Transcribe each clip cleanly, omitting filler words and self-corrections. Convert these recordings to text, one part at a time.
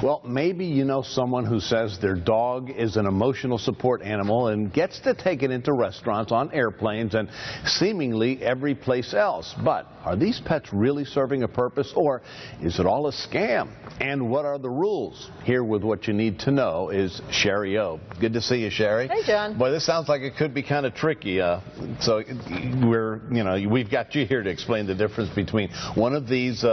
Well, maybe you know someone who says their dog is an emotional support animal and gets to take it into restaurants, on airplanes, and seemingly every place else. But are these pets really serving a purpose, or is it all a scam? And what are the rules? Here with what you need to know is Shari O. Good to see you, Shari. Hey, John. Boy, this sounds like it could be kind of tricky. So we've got you here to explain the difference between one of these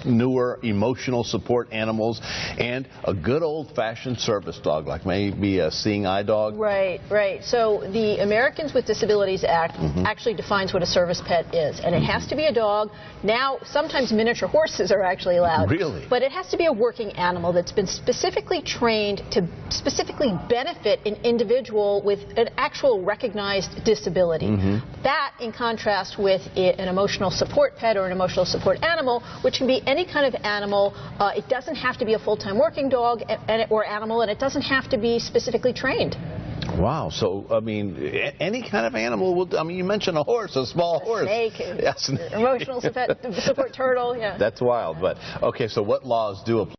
newer emotional support animals and a good old-fashioned service dog, like maybe a seeing eye dog. Right, right. So the Americans with Disabilities Act actually defines what a service pet is, and it has to be a dog. Now, sometimes miniature horses are actually allowed. Really? But it has to be a working animal that's been specifically trained to specifically benefit an individual with an actual recognized disability. That, in contrast with an emotional support pet or an emotional support animal, which can be any kind of animal. It doesn't have to be a full-time working dog or animal, and it doesn't have to be specifically trained. Wow. So, I mean, any kind of animal will, I mean, you mentioned a horse, a small horse. Snake, emotional support turtle, yeah. That's wild. But, okay, so what laws do apply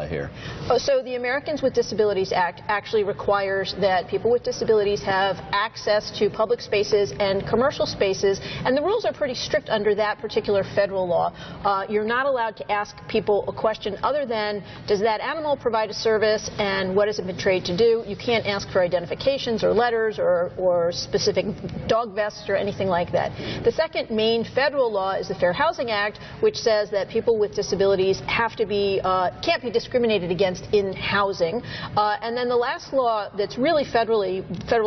here? So the Americans with Disabilities Act actually requires that people with disabilities have access to public spaces and commercial spaces, and the rules are pretty strict under that particular federal law. You're not allowed to ask people a question other than, does that animal provide a service, and what has it been trained to do? You can't ask for identifications or letters or specific dog vests or anything like that. The second main federal law is the Fair Housing Act, which says that people with disabilities have to be, can't be discriminated against in housing. And then the last law that's really federal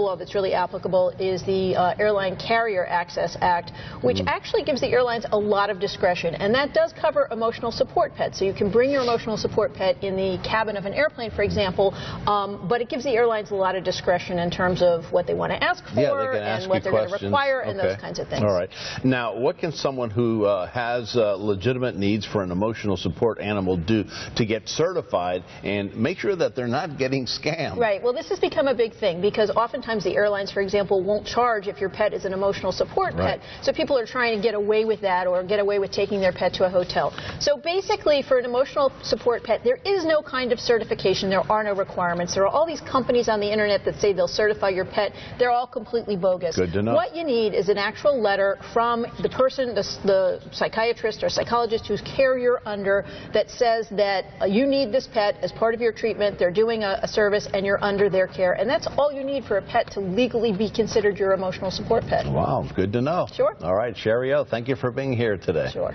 law that's really applicable is the Airline Carrier Access Act, which actually gives the airlines a lot of discretion. And that does cover emotional support pets. So you can bring your emotional support pet in the cabin of an airplane, for example, but it gives the airlines a lot of discretion in terms of what they want to ask for and what they're going to require and those kinds of things. All right. Now, what can someone who has legitimate needs for an emotional support animal do to get certified and make sure that they're not getting scammed? Right. Well, this has become a big thing because oftentimes the airlines, for example, won't charge if your pet is an emotional support pet. So people are trying to get away with that or get away with taking their pet to a hotel. So basically, for an emotional support pet, there is no kind of certification. There are no requirements. There are all these companies on the internet that say they'll certify your pet. They're all completely bogus. Good to know. What you need is an actual letter from the person, the psychiatrist or psychologist whose care you're under, that says that you need this pet as part of your treatment. They're doing a service and you're under their care, and that's all you need for a pet to legally be considered your emotional support pet. Wow, good to know. Sure. All right, Shari O, thank you for being here today. Sure.